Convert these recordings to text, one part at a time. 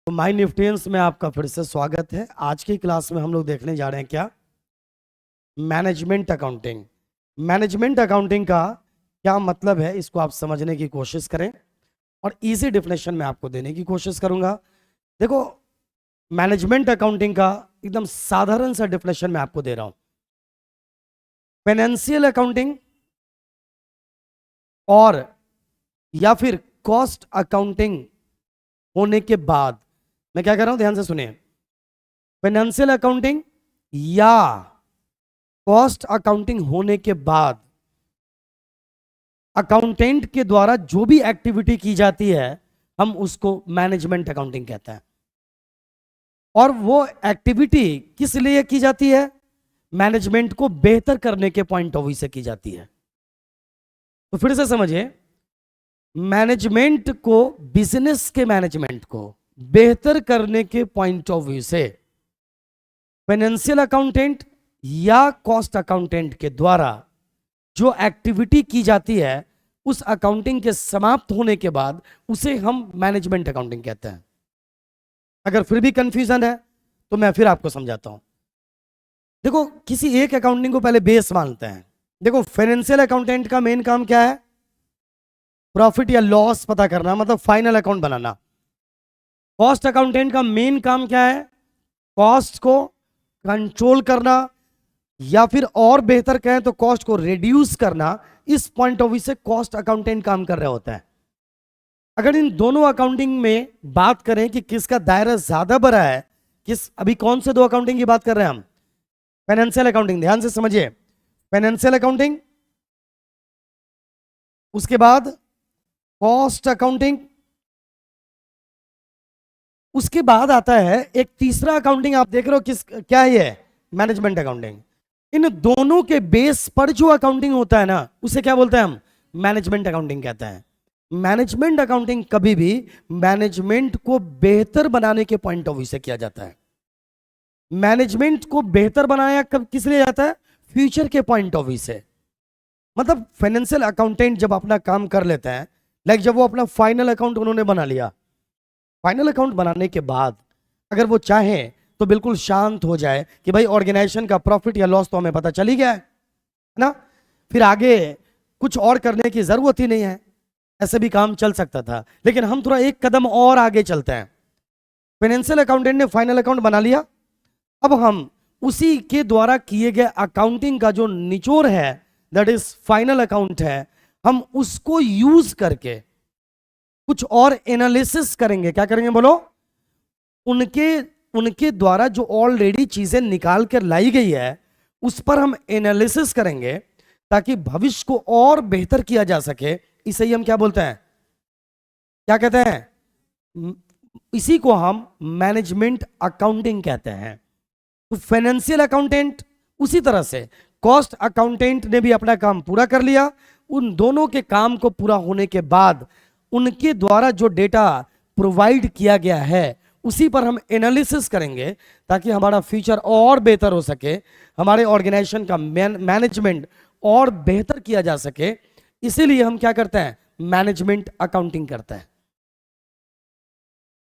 तो माय निफ्टियंस में आपका फिर से स्वागत है। आज की क्लास में हम लोग देखने जा रहे हैं क्या, मैनेजमेंट अकाउंटिंग। मैनेजमेंट अकाउंटिंग का क्या मतलब है, इसको आप समझने की कोशिश करें और इजी डेफिनेशन में आपको देने की कोशिश करूंगा। देखो, मैनेजमेंट अकाउंटिंग का एकदम साधारण सा डेफिनेशन मैं आपको दे रहा हूं। फाइनेंशियल अकाउंटिंग और या फिर कॉस्ट अकाउंटिंग होने के बाद, मैं क्या कर रहा हूं, ध्यान से सुनिए। फाइनेंशियल अकाउंटिंग या कॉस्ट अकाउंटिंग होने के बाद अकाउंटेंट के द्वारा जो भी एक्टिविटी की जाती है, हम उसको मैनेजमेंट अकाउंटिंग कहते हैं। और वो एक्टिविटी किस लिए की जाती है? मैनेजमेंट को बेहतर करने के पॉइंट ऑफ व्यू से की जाती है। तो फिर से समझिए, मैनेजमेंट को, बिजनेस के मैनेजमेंट को बेहतर करने के पॉइंट ऑफ व्यू से फाइनेंशियल अकाउंटेंट या कॉस्ट अकाउंटेंट के द्वारा जो एक्टिविटी की जाती है, उस अकाउंटिंग के समाप्त होने के बाद उसे हम मैनेजमेंट अकाउंटिंग कहते हैं। अगर फिर भी कंफ्यूजन है तो मैं फिर आपको समझाता हूं। देखो, किसी एक अकाउंटिंग को पहले बेस मानते हैं। देखो, फाइनेंशियल अकाउंटेंट का मेन काम क्या है? प्रॉफिट या लॉस पता करना, मतलब फाइनल अकाउंट बनाना। कॉस्ट अकाउंटेंट का मेन काम क्या है? कॉस्ट को कंट्रोल करना, या फिर और बेहतर कहें तो कॉस्ट को रिड्यूस करना। इस पॉइंट ऑफ व्यू से कॉस्ट अकाउंटेंट काम कर रहा होता है। अगर इन दोनों अकाउंटिंग में बात करें कि किसका दायरा ज्यादा बड़ा है, अभी कौन से दो अकाउंटिंग की बात कर रहे हैं हम? फाइनेंशियल अकाउंटिंग, ध्यान से समझिए। फाइनेंशियल अकाउंटिंग, उसके बाद कॉस्ट अकाउंटिंग, उसके बाद आता है एक तीसरा अकाउंटिंग। आप देख रहे हो क्या है ये? Management accounting. इन दोनों के बेस पर जो अकाउंटिंग होता है ना, उसे क्या बोलते हैं हम? मैनेजमेंट अकाउंटिंग कहते हैं। मैनेजमेंट अकाउंटिंग कभी भी मैनेजमेंट को बेहतर बनाने के पॉइंट ऑफ व्यू से किया जाता है। मैनेजमेंट को बेहतर बनाया कब, किस लिए जाता है? फ्यूचर के पॉइंट ऑफ व्यू से। मतलब फाइनेंशियल अकाउंटेंट जब अपना काम कर लेते हैं, लाइक जब वो अपना फाइनल अकाउंट उन्होंने बना लिया, फाइनल अकाउंट बनाने के बाद अगर वो चाहे तो बिल्कुल शांत हो जाए कि भाई ऑर्गेनाइजेशन का प्रॉफिट या लॉस तो हमें पता चल ही गया है ना, फिर आगे कुछ और करने की जरूरत ही नहीं है। ऐसे भी काम चल सकता था, लेकिन हम थोड़ा एक कदम और आगे चलते हैं। फाइनेंशियल अकाउंटेंट ने फाइनल अकाउंट बना लिया, अब हम उसी के द्वारा किए गए अकाउंटिंग का जो निचोड़ है, दैट इज फाइनल अकाउंट है, हम उसको यूज करके कुछ और एनालिसिस करेंगे। क्या करेंगे बोलो? उनके द्वारा जो ऑलरेडी चीजें निकाल कर लाई गई है, उस पर हम एनालिसिस करेंगे ताकि भविष्य को और बेहतर किया जा सके। इसे ही हम क्या बोलते हैं? क्या कहते हैं? इसी को हम मैनेजमेंट अकाउंटिंग कहते हैं। तो फाइनेंशियल अकाउंटेंट उसी तरह से, कॉस्ट अकाउंटेंट ने भी अपना काम पूरा कर लिया। उन दोनों के काम को पूरा होने के बाद उनके द्वारा जो डेटा प्रोवाइड किया गया है, उसी पर हम एनालिसिस करेंगे ताकि हमारा फ्यूचर और बेहतर हो सके, हमारे ऑर्गेनाइजेशन का मैनेजमेंट और बेहतर किया जा सके। इसीलिए हम क्या करते हैं? मैनेजमेंट अकाउंटिंग करते हैं।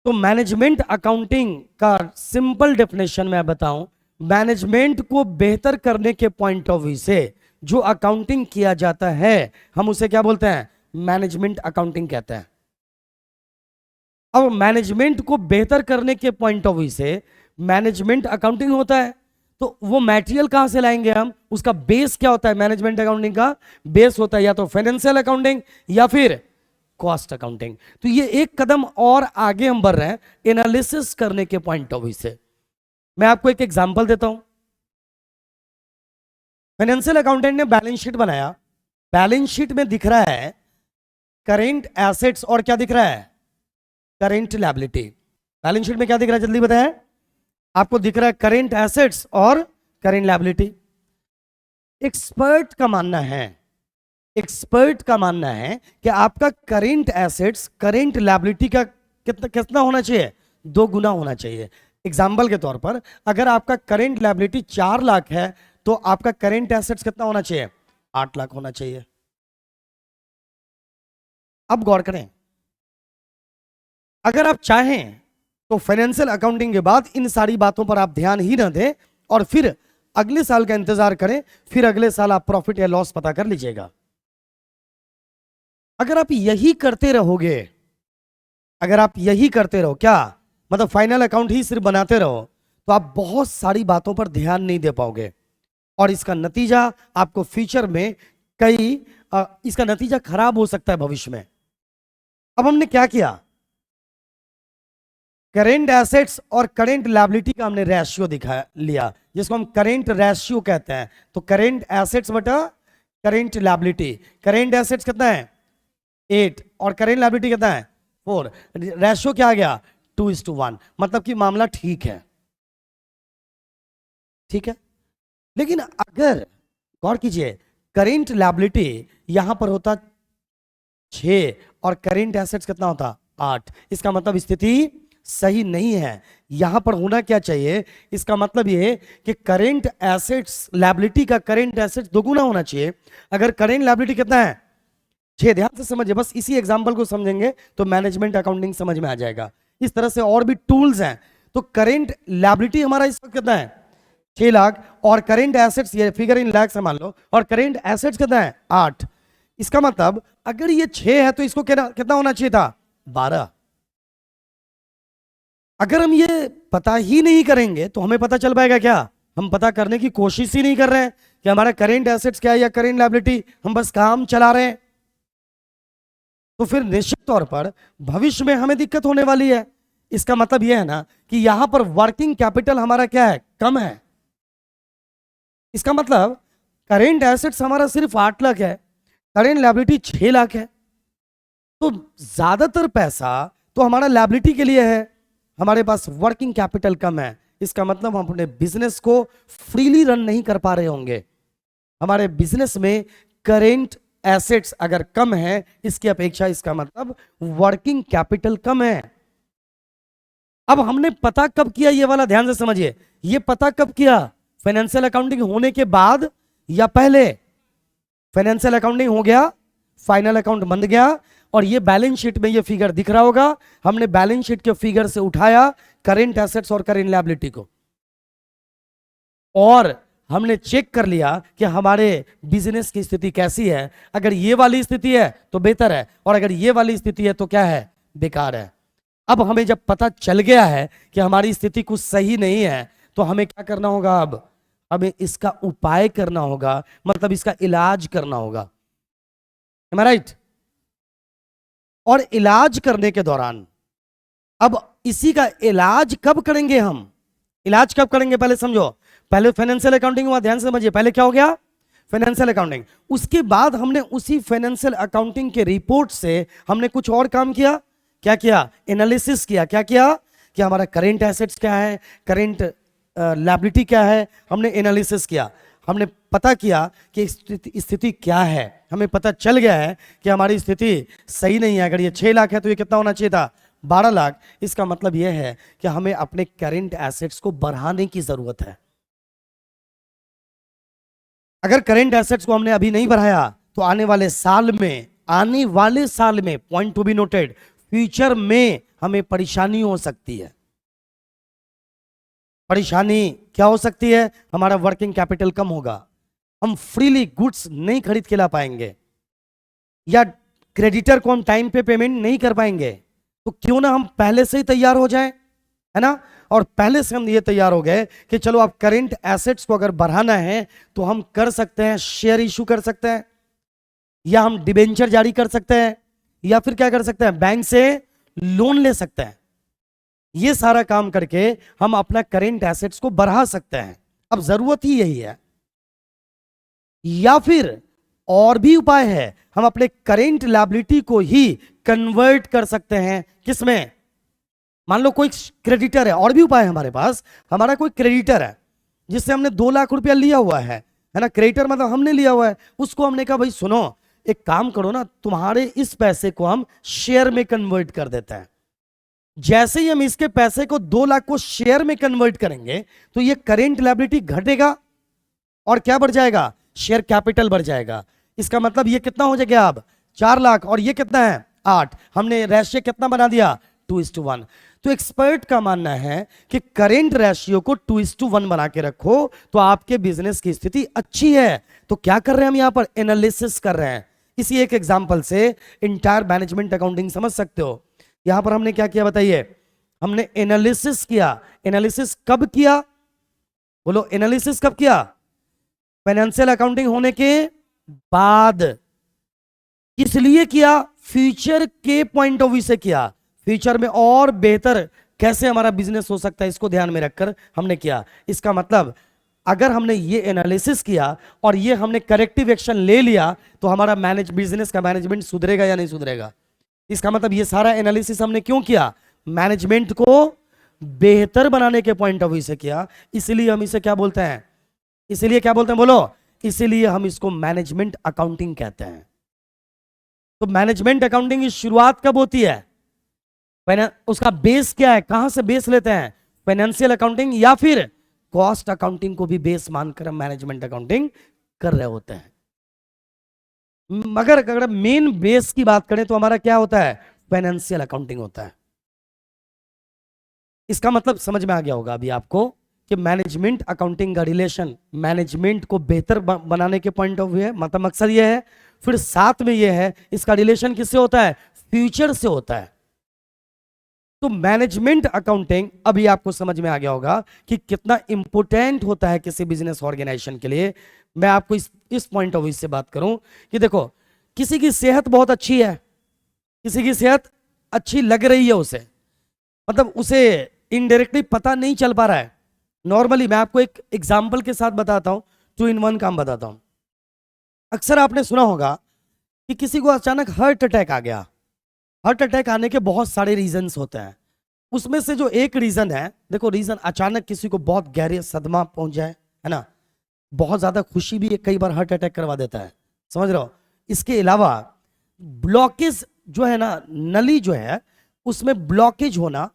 तो मैनेजमेंट अकाउंटिंग का सिंपल डेफिनेशन मैं बताऊं, मैनेजमेंट को बेहतर करने के पॉइंट ऑफ व्यू से जो अकाउंटिंग किया जाता है, हम उसे क्या बोलते हैं? मैनेजमेंट अकाउंटिंग कहते हैं। अब मैनेजमेंट को बेहतर करने के पॉइंट ऑफ व्यू से मैनेजमेंट अकाउंटिंग होता है, तो वो मटेरियल कहां से लाएंगे हम? उसका बेस क्या होता है? मैनेजमेंट अकाउंटिंग का बेस होता है या तो फाइनेंशियल अकाउंटिंग या फिर कॉस्ट अकाउंटिंग। तो ये एक कदम और आगे हम बढ़ रहे हैं एनालिसिस करने के पॉइंट ऑफ व्यू से। मैं आपको एक एग्जांपल देता हूं। फाइनेंशियल अकाउंटेंट ने बैलेंस शीट बनाया। बैलेंस शीट में दिख रहा है करेंट एसेट्स और क्या दिख रहा है? Current liability. बैलेंस शीट में क्या दिख रहा है, जल्दी बताएं। आपको दिख रहा है करेंट एसेट्स और करेंट लायबिलिटी। एक्सपर्ट का मानना है, एक्सपर्ट का मानना है कि आपका करेंट एसेट्स करेंट लायबिलिटी का कितना कितना होना चाहिए? 2 गुना होना चाहिए। एग्जाम्पल के तौर पर, अगर आपका करेंट लायबिलिटी 4 लाख है, तो आपका करेंट एसेट्स कितना होना चाहिए? 8 लाख होना चाहिए। अब गौर करें, अगर आप चाहें तो फाइनेंशियल अकाउंटिंग के बाद इन सारी बातों पर आप ध्यान ही ना दें और फिर अगले साल का इंतजार करें, फिर अगले साल आप प्रॉफिट या लॉस पता कर लीजिएगा। अगर आप यही करते रहोगे, अगर आप यही करते रहो, क्या मतलब फाइनल अकाउंट ही सिर्फ बनाते रहो, तो आप बहुत सारी बातों पर ध्यान नहीं दे पाओगे और इसका नतीजा आपको फ्यूचर में इसका नतीजा खराब हो सकता है भविष्य में। अब हमने क्या किया, करेंट एसेट्स और करेंट लायबिलिटी का हमने रेशियो दिखा लिया, जिसको हम करेंट रेशियो कहते हैं। तो करेंट एसेट्स बटा करेंट लायबिलिटी, करेंट एसेट्स कितना है 8 और करेंट लायबिलिटी कितना है 4, रेशियो क्या आ गया 2:1, मतलब कि मामला ठीक है, ठीक है। लेकिन अगर गौर कीजिए करेंट लायबिलिटी यहां पर होता 6 और करेंट एसेट्स कितना होता 8, इसका मतलब स्थिति सही नहीं है। यहां पर होना क्या चाहिए, इसका मतलब ये कि करेंट एसेट्स लायबिलिटी का करेंट एसेट्स दोगुना होना चाहिए। अगर करेंट लायबिलिटी कितना है 6, ध्यान से समझिए, बस इसी एग्जांपल को समझेंगे तो मैनेजमेंट अकाउंटिंग समझ में आ जाएगा। इस तरह से और भी टूल्स हैं। तो करेंट लायबिलिटी हमारा इस वक्त कितना है 6 लाख और करेंट एसेट्स, ये फिगर इन लाख से मान लो, और करेंट एसेट्स कितना है 8। इसका मतलब अगर ये 6 है तो इसको कितना होना चाहिए था 12। अगर हम ये पता ही नहीं करेंगे तो हमें पता चल पाएगा क्या, हम पता करने की कोशिश ही नहीं कर रहे हैं कि हमारा करेंट एसेट्स क्या है या करेंट लायबिलिटी, हम बस काम चला रहे हैं, तो फिर निश्चित तौर पर भविष्य में हमें दिक्कत होने वाली है। इसका मतलब यह है ना कि यहां पर वर्किंग कैपिटल हमारा क्या है कम है। इसका मतलब करेंट एसेट्स हमारा सिर्फ 8 लाख है, करेंट लायबिलिटी 6 लाख है, तो ज्यादातर पैसा तो हमारा लायबिलिटी के लिए है, हमारे पास वर्किंग कैपिटल कम है। इसका मतलब हम अपने बिजनेस को फ्रीली रन नहीं कर पा रहे होंगे। हमारे बिजनेस में करेंट एसेट्स अगर कम है इसकी अपेक्षा, इसका मतलब वर्किंग कैपिटल कम है। अब हमने पता कब किया, ये वाला ध्यान से समझिए, ये पता कब किया, फाइनेंशियल अकाउंटिंग होने के बाद या पहले। फाइनेंशियल अकाउंटिंग हो गया, फाइनल अकाउंट बन गया और ये बैलेंस शीट में ये फिगर दिख रहा होगा, हमने बैलेंस शीट के फिगर से उठाया करेंट एसेट्स और करेंट लायबिलिटी को और हमने चेक कर लिया कि हमारे बिजनेस की स्थिति कैसी है। अगर ये वाली स्थिति है तो बेहतर है और अगर ये वाली स्थिति है तो क्या है बेकार है। अब हमें जब पता चल गया है कि हमारी स्थिति कुछ सही नहीं है तो हमें क्या करना होगा, अब हमें इसका उपाय करना होगा, मतलब इसका इलाज करना होगा। Am I right? और इलाज करने के दौरान, अब इसी का इलाज कब करेंगे हम, इलाज कब करेंगे पहले समझो। पहले फाइनेंशियल अकाउंटिंग हुआ, ध्यान से समझिए, पहले क्या हो गया फाइनेंशियल अकाउंटिंग, उसके बाद हमने उसी फाइनेंशियल अकाउंटिंग के रिपोर्ट से हमने कुछ और काम किया। क्या किया, एनालिसिस किया। क्या किया कि हमारा करेंट एसेट्स क्या है, करेंट लायबिलिटी क्या है, हमने एनालिसिस किया, हमने पता किया कि स्थिति क्या है। हमें पता चल गया है कि हमारी स्थिति सही नहीं है। अगर ये 6 लाख है तो ये कितना होना चाहिए था 12 लाख। इसका मतलब यह है कि हमें अपने करेंट एसेट्स को बढ़ाने की जरूरत है। अगर करेंट एसेट्स को हमने अभी नहीं बढ़ाया तो आने वाले साल में point to be noted, future में हमें परेशानी हो सकती है। परेशानी क्या हो सकती है, हमारा वर्किंग कैपिटल कम होगा, हम फ्रीली गुड्स नहीं खरीद के ला पाएंगे या क्रेडिटर को हम टाइम पे पेमेंट नहीं कर पाएंगे। तो क्यों ना हम पहले से ही तैयार हो जाएं, है ना, और पहले से हम ये तैयार हो गए कि चलो आप करेंट एसेट्स को अगर बढ़ाना है तो हम कर सकते हैं, शेयर इशू कर सकते हैं या हम डिबेंचर जारी कर सकते हैं या फिर क्या कर सकते हैं, बैंक से लोन ले सकते हैं। ये सारा काम करके हम अपना करेंट एसेट्स को बढ़ा सकते हैं। अब जरूरत ही यही है। या फिर और भी उपाय है, हम अपने करेंट लायबिलिटी को ही कन्वर्ट कर सकते हैं किसमें, मान लो कोई क्रेडिटर है, और भी उपाय है हमारे पास। हमारा कोई क्रेडिटर है जिससे हमने 2 लाख रुपया लिया हुआ है ना, क्रेडिटर मतलब हमने लिया हुआ है, उसको हमने कहा भाई सुनो एक काम करो ना, तुम्हारे इस पैसे को हम शेयर में कन्वर्ट कर देते हैं। जैसे ही हम इसके पैसे को 2 लाख को शेयर में कन्वर्ट करेंगे तो ये करेंट लायबिलिटी घटेगा और क्या बढ़ जाएगा, शेयर कैपिटल बढ़ जाएगा। इसका मतलब ये कितना हो जाएगा अब 4 लाख और ये कितना है 8, हमने रेशियो कितना बना दिया 2:1। तो एक्सपर्ट का मानना है कि करेंट रेशियो को 2:1 बना के रखो तो आपके बिजनेस की स्थिति अच्छी है। तो क्या कर रहे हैं हम यहां पर? एनालिसिस कर रहे हैं। इसी एक एग्जांपल से इंटायर मैनेजमेंट अकाउंटिंग समझ सकते हो। यहां पर हमने क्या किया बताइए? हमने एनालिसिस किया। एनालिसिस कब किया? बोलो, एनालिसिस कब किया? फाइनेंशियल अकाउंटिंग होने के बाद। इसलिए किया, फ्यूचर के पॉइंट ऑफ व्यू से किया। फ्यूचर में और बेहतर कैसे हमारा बिजनेस हो सकता है, इसको ध्यान में रखकर हमने किया। इसका मतलब अगर हमने ये एनालिसिस किया और ये हमने करेक्टिव एक्शन ले लिया तो हमारा बिजनेस का मैनेजमेंट सुधरेगा या नहीं सुधरेगा? इसका मतलब ये सारा एनालिसिस हमने क्यों किया? मैनेजमेंट को बेहतर बनाने के पॉइंट ऑफ व्यू से किया। इसलिए हम इसे क्या बोलते हैं? इसलिए क्या बोलते हैं? बोलो। इसीलिए हम इसको मैनेजमेंट अकाउंटिंग कहते हैं। तो मैनेजमेंट अकाउंटिंग की शुरुआत कब होती है? उसका बेस क्या है? कहां से बेस लेते हैं? फाइनेंशियल अकाउंटिंग या फिर कॉस्ट अकाउंटिंग को भी बेस मानकर हम मैनेजमेंट अकाउंटिंग कर रहे होते हैं। मगर अगर मेन बेस की बात करें तो हमारा क्या होता है? फाइनेंशियल अकाउंटिंग होता है। इसका मतलब समझ में आ गया होगा अभी आपको कि मैनेजमेंट अकाउंटिंग का रिलेशन मैनेजमेंट को बेहतर बनाने के पॉइंट ऑफ व्यू है, मतलब मकसद ये है। फिर साथ में ये है, इसका रिलेशन किससे होता है? फ्यूचर से होता है। तो मैनेजमेंट अकाउंटिंग अभी आपको समझ में आ गया होगा कि कितना इंपॉर्टेंट होता है किसी बिजनेस ऑर्गेनाइजेशन के लिए। मैं आपको इस पॉइंट ऑफ व्यू से बात करूं कि देखो, किसी की सेहत बहुत अच्छी है, किसी की सेहत अच्छी लग रही है उसे, मतलब उसे इनडायरेक्टली पता नहीं चल पा रहा है। नॉर्मली मैं आपको एक एग्जाम्पल के साथ बताता हूं, 2 in 1 काम बताता हूं। अक्सर आपने सुना होगा कि किसी को अचानक हार्ट अटैक आ गया। हार्ट अटैक आने के बहुत सारे रीजंस होते हैं। उसमें से जो एक रीजन है, देखो रीजन अचानक किसी को बहुत गहरे सदमा पहुंच जाए, है ना, बहुत ज्यादा खुशी भी कई बार हार्ट अटैक करवा देता है, समझ रहे हो। इसके अलावा ब्लॉकेज जो है ना, नली जो है उसमें ब्लॉकेज होना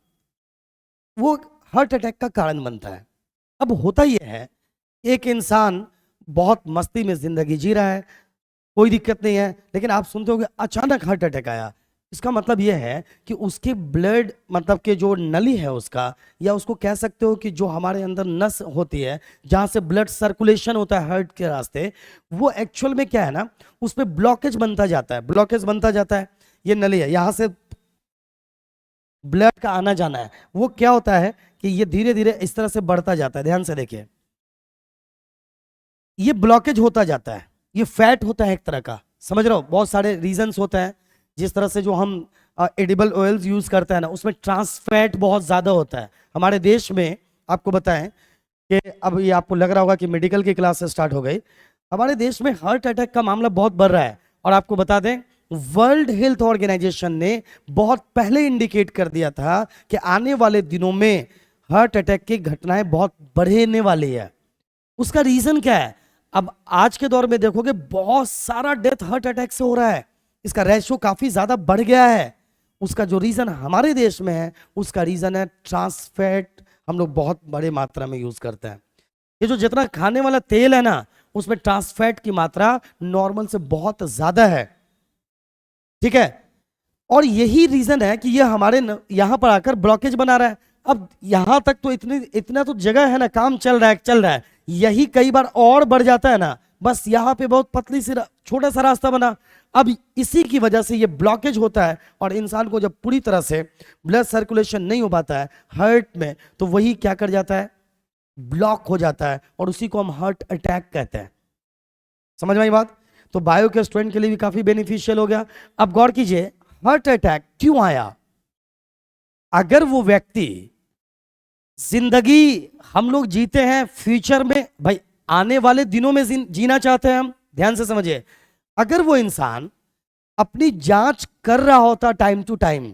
वो हार्ट अटैक का कारण बनता है। अब होता यह है, एक इंसान बहुत मस्ती में जिंदगी जी रहा है, कोई दिक्कत नहीं है, लेकिन आप सुनते होगे अचानक हार्ट अटैक आया। इसका मतलब यह है कि उसके ब्लड, मतलब कि जो नली है उसका, या उसको कह सकते हो कि जो हमारे अंदर नस होती है जहां से ब्लड सर्कुलेशन होता है हार्ट के रास्ते, वो एक्चुअल में क्या है ना, उस पर ब्लॉकेज बनता जाता है। ब्लॉकेज बनता जाता है, ये नली है, यहां से ब्लड का आना जाना है, वो क्या होता है कि ये धीरे धीरे इस तरह से बढ़ता जाता है। ध्यान से देखिए, ये ब्लॉकेज होता जाता है, ये फैट होता है एक तरह का, समझ रहे हो। बहुत सारे रीजंस होते हैं, जिस तरह से जो हम एडिबल ऑयल्स यूज करते हैं ना, उसमें ट्रांस फैट बहुत ज्यादा होता है। हमारे देश में आपको बताएं कि अब ये आपको लग रहा होगा कि मेडिकल की क्लास स्टार्ट हो गई। हमारे देश में हार्ट अटैक का मामला बहुत बढ़ रहा है। और आपको बता दें, वर्ल्ड हेल्थ ऑर्गेनाइजेशन ने बहुत पहले इंडिकेट कर दिया था कि आने वाले दिनों में हार्ट अटैक की घटनाएं बहुत बढ़ने वाली है। उसका रीजन क्या है? अब आज के दौर में देखोगे बहुत सारा डेथ हार्ट अटैक से हो रहा है, इसका रेशियो काफी ज्यादा बढ़ गया है। उसका जो रीजन हमारे देश में है, उसका रीजन है ट्रांस फैट। हम लोग बहुत बड़े मात्रा में यूज करते हैं। ये जो जितना खाने वाला तेल है ना, उसमें ट्रांस फैट की मात्रा नॉर्मल से बहुत ज्यादा है, ठीक है। और यही रीजन है कि ये हमारे यहां पर आकर ब्लॉकेज बना रहा है। अब यहां तक तो इतना तो जगह है ना, काम चल रहा है, यही कई बार और बढ़ जाता है ना, बस यहां पे बहुत पतली सी छोटा सा रास्ता बना। अब इसी की वजह से ये ब्लॉकेज होता है, और इंसान को जब पूरी तरह से ब्लड सर्कुलेशन नहीं हो पाता है हार्ट में, तो वही क्या कर जाता है, ब्लॉक हो जाता है, और उसी को हम हार्ट अटैक कहते हैं। समझ में आई बात? तो बायो के स्टूडेंट के लिए भी काफी बेनिफिशियल हो गया। अब गौर कीजिए, हार्ट अटैक क्यों आया? अगर वो व्यक्ति, जिंदगी हम लोग जीते हैं फ्यूचर में, भाई आने वाले दिनों में जीना चाहते हैं हम, ध्यान से समझिए। अगर वो इंसान अपनी जांच कर रहा होता टाइम टू टाइम,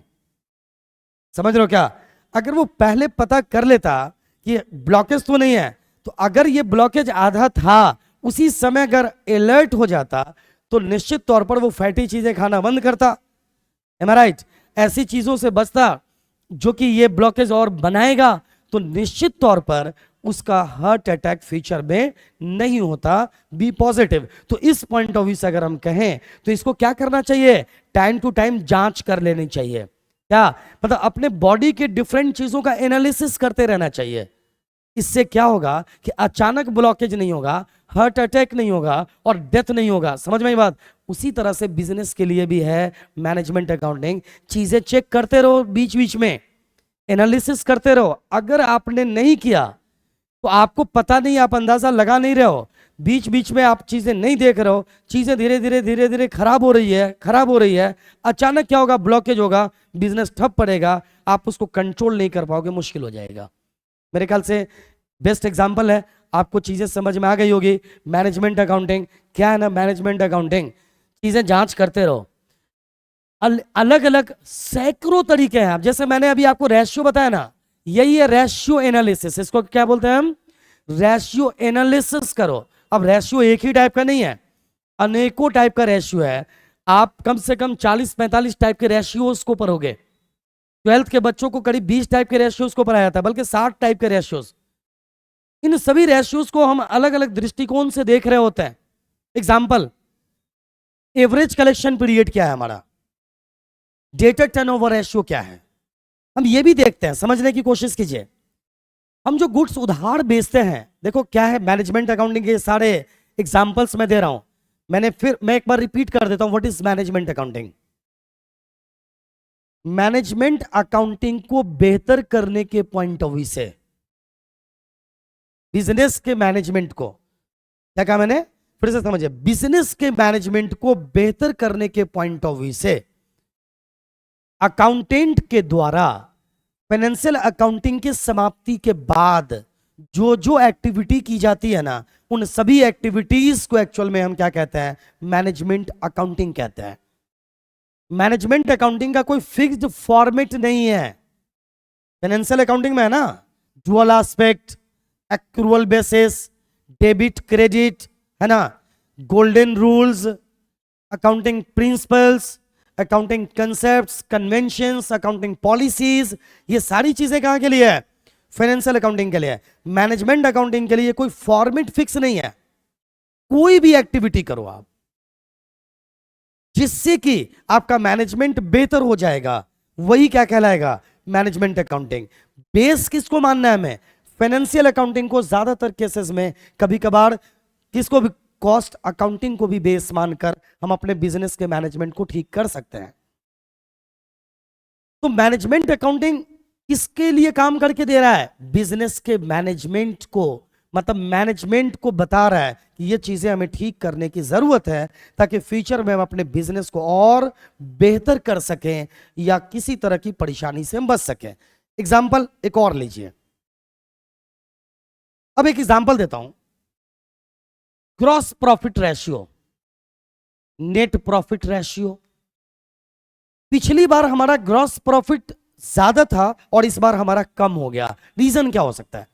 समझ रहे हो क्या, अगर वो पहले पता कर लेता कि ब्लॉकेज तो नहीं है, तो अगर ये ब्लॉकेज आधा था, उसी समय अगर अलर्ट हो जाता, तो निश्चित तौर पर वो फैटी चीजें खाना बंद करता। एम आई राइट? ऐसी चीजों से बचता जो कि ये ब्लॉकेज और बनाएगा, तो निश्चित तौर पर उसका हार्ट अटैक फ्यूचर में नहीं होता। Be positive. तो इस पॉइंट ऑफ व्यू से अगर हम कहें तो इसको क्या करना चाहिए, टाइम टू टाइम जांच कर लेनी चाहिए। क्या मतलब अपने बॉडी के डिफरेंट चीजों का एनालिसिस करते रहना चाहिए। इससे क्या होगा कि अचानक ब्लॉकेज नहीं होगा, हार्ट अटैक नहीं होगा और डेथ नहीं होगा। समझ में आई बात? उसी तरह से बिजनेस के लिए भी है मैनेजमेंट अकाउंटिंग। चीजें चेक करते रहो, बीच बीच में एनालिसिस करते रहो। अगर आपने नहीं किया तो आपको पता नहीं, आप अंदाजा लगा नहीं रहे हो, बीच बीच में आप चीजें नहीं देख रहे हो, चीजें धीरे धीरे धीरे धीरे खराब हो रही है, खराब हो रही है। अचानक क्या होगा? ब्लॉकेज होगा, बिजनेस ठप पड़ेगा, आप उसको कंट्रोल नहीं कर पाओगे, मुश्किल हो जाएगा। मेरे ख्याल से बेस्ट एग्जांपल है, आपको चीजें समझ में आ गई होगी। मैनेजमेंट अकाउंटिंग क्या है ना, मैनेजमेंट अकाउंटिंग चीजें जांच करते रहो। अलग अलग सैकड़ों तरीके हैं। जैसे मैंने अभी आपको रेशियो बताया ना, यही है रेशियो एनालिसिस। इसको क्या बोलते हैं हम? रेशियो एनालिसिस करो। अब रेशियो एक ही टाइप का नहीं है, अनेकों टाइप का रेशियो है। आप कम से कम 40-45 टाइप के रेशियोज को पढ़ोगे। 12th के बच्चों को करीब 20 टाइप के रेशियोज को पढ़ाया जाता है, बल्कि 60 टाइप के रेशियोज। इन सभी रेशियोज को हम अलग अलग दृष्टिकोण से देख रहे होते हैं। एग्जाम्पल, एवरेज कलेक्शन पीरियड क्या है हमारा, डेटर टर्नओवर रेशियो क्या है, हम ये भी देखते हैं, समझने की कोशिश कीजिए। हम जो गुड्स उधार बेचते हैं, देखो क्या है, मैनेजमेंट अकाउंटिंग के सारे एग्जांपल्स मैं दे रहा हूं। मैं एक बार रिपीट कर देता हूं, what is management accounting. Management accounting को बेहतर करने के पॉइंट ऑफ व्यू से, बिजनेस के मैनेजमेंट को, क्या कहा मैंने, फिर से समझिए, बिजनेस के मैनेजमेंट को बेहतर करने के पॉइंट ऑफ व्यू से अकाउंटेंट के द्वारा फाइनेंशियल अकाउंटिंग की समाप्ति के बाद जो जो एक्टिविटी की जाती है ना, उन सभी एक्टिविटीज को एक्चुअल में हम क्या कहते हैं, मैनेजमेंट अकाउंटिंग कहते हैं। मैनेजमेंट अकाउंटिंग का कोई फिक्स्ड फॉर्मेट नहीं है। फाइनेंशियल अकाउंटिंग में है ना, dual aspect, accrual basis, debit credit, है ना, golden rules, accounting principles, accounting concepts, conventions, accounting policies. ये सारी चीजें कहां के लिए है? फाइनेंशियल अकाउंटिंग के लिए। मैनेजमेंट अकाउंटिंग के लिए कोई फॉर्मेट फिक्स नहीं है। कोई भी एक्टिविटी करो आप जिससे कि आपका मैनेजमेंट बेहतर हो जाएगा, वही क्या कहलाएगा, मैनेजमेंट अकाउंटिंग। बेस किसको मानना है हमें? फाइनेंशियल अकाउंटिंग को ज्यादातर केसेस में, कभी कभार किसको भी, कॉस्ट अकाउंटिंग को भी बेस मानकर हम अपने बिजनेस के मैनेजमेंट को ठीक कर सकते हैं। तो मैनेजमेंट अकाउंटिंग किसके लिए काम करके दे रहा है? बिजनेस के मैनेजमेंट को, मतलब मैनेजमेंट को बता रहा है कि ये चीजें हमें ठीक करने की जरूरत है, ताकि फ्यूचर में हम अपने बिजनेस को और बेहतर कर सकें या किसी तरह की परेशानी से हम बच सकें। एग्जाम्पल एक और लीजिए। अब एक एग्जाम्पल देता हूं, gross profit ratio, net profit ratio. पिछली बार हमारा ग्रॉस प्रॉफिट ज्यादा था और इस बार हमारा कम हो गया। रीजन क्या हो सकता है?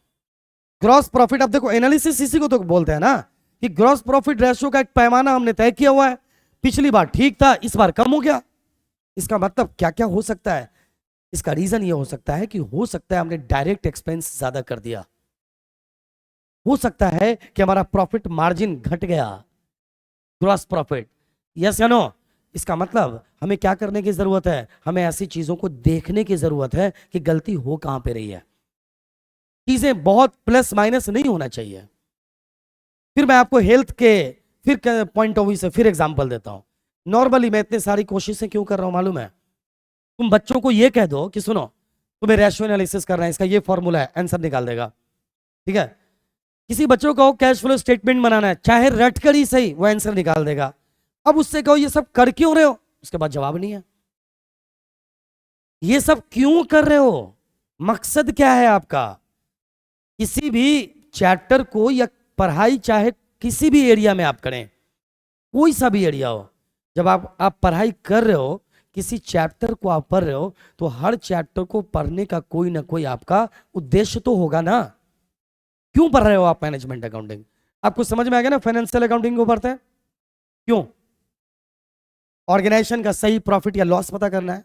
ग्रॉस प्रॉफिट, अब देखो एनालिसिस इसी को तो बोलते हैं ना, कि ग्रॉस प्रॉफिट रेशियो का एक पैमाना हमने तय किया हुआ है। पिछली बार ठीक था, इस बार कम हो गया। इसका मतलब क्या क्या हो सकता है? इसका रीजन ये हो सकता है कि हो सकता है हमने डायरेक्ट एक्सपेंस ज्यादा कर दिया, हो सकता है कि हमारा प्रॉफिट मार्जिन घट गया, ग्रॉस प्रॉफिट। यस या नो? इसका मतलब हमें क्या करने की जरूरत है? हमें ऐसी चीजों को देखने की जरूरत है कि गलती हो कहां पे रही है। चीजें बहुत प्लस माइनस नहीं होना चाहिए। फिर मैं आपको हेल्थ के फिर पॉइंट ऑफ व्यू से फिर एग्जांपल देता हूं। नॉर्मली मैं इतनी सारी कोशिशें क्यों कर रहा हूं मालूम है? तुम बच्चों को ये कह दो कि सुनो, तुम्हें रेशियो एनालिसिस करना है, इसका ये फॉर्मूला है, आंसर निकाल देगा। ठीक है? किसी बच्चों को कैश फ्लो स्टेटमेंट बनाना है, चाहे रट कर ही सही, वो आंसर निकाल देगा। अब उससे कहो ये सब कर क्यों रहे हो, उसके बाद जवाब नहीं है। ये सब क्यों कर रहे हो, मकसद क्या है आपका? किसी भी चैप्टर को या पढ़ाई, चाहे किसी भी एरिया में आप करें, कोई सा भी एरिया हो, जब आप पढ़ाई कर रहे हो, किसी चैप्टर को आप पढ़ रहे हो, तो हर चैप्टर को पढ़ने का कोई ना कोई आपका उद्देश्य तो होगा ना। क्यों पढ़ रहे हो आप मैनेजमेंट अकाउंटिंग? आपको समझ में आ गया ना, फाइनेंशियल अकाउंटिंग को पढ़ते हैं क्यों? ऑर्गेनाइजेशन का सही प्रॉफिट या लॉस पता करना है,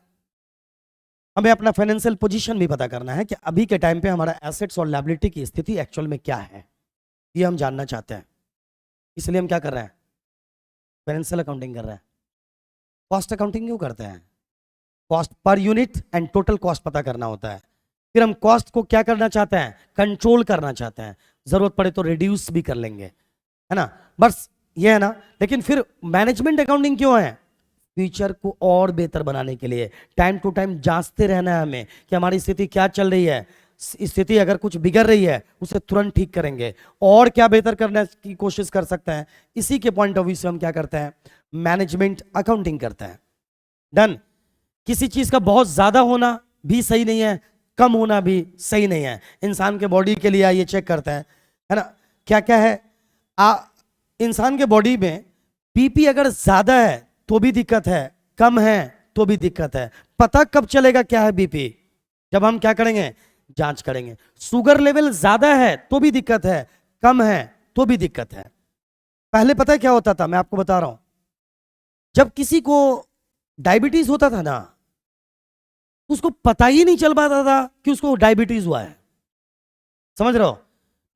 हमें अपना फाइनेंशियल पोजीशन भी पता करना है कि अभी के टाइम पे हमारा एसेट्स और लायबिलिटी की स्थिति एक्चुअल में क्या है, ये हम जानना चाहते हैं। इसलिए हम क्या कर रहे हैं? फाइनेंशियल अकाउंटिंग कर रहे हैं। कॉस्ट अकाउंटिंग क्यों करते हैं? Cost per unit and total cost पता करना होता है। फिर हम कॉस्ट को क्या करना चाहते हैं, कंट्रोल करना चाहते हैं, जरूरत पड़े तो रिड्यूस भी कर लेंगे, है ना, बस ये है ना। लेकिन फिर मैनेजमेंट अकाउंटिंग क्यों है, फ्यूचर को और बेहतर बनाने के लिए, टाइम टू टाइम जांचते रहना है हमें कि हमारी स्थिति क्या चल रही है, स्थिति अगर कुछ बिगड़ रही है उसे तुरंत ठीक करेंगे और क्या बेहतर करने की कोशिश कर सकते हैं। इसी के पॉइंट ऑफ व्यू से हम क्या करते हैं, मैनेजमेंट अकाउंटिंग करते हैं। डन। किसी चीज का बहुत ज्यादा होना भी सही नहीं है, कम होना भी सही नहीं है। इंसान के बॉडी के लिए ये चेक करते हैं, है ना, क्या क्या है। इंसान के बॉडी में बीपी अगर ज्यादा है तो भी दिक्कत है, कम है तो भी दिक्कत है। पता कब चलेगा क्या है बीपी, जब हम क्या करेंगे, जांच करेंगे। शुगर लेवल ज्यादा है तो भी दिक्कत है, कम है तो भी दिक्कत है। पहले पता है क्या होता था, मैं आपको बता रहा हूं, जब किसी को डायबिटीज होता था ना, उसको पता ही नहीं चल पाता था कि उसको डायबिटीज हुआ है। समझ रहे हो,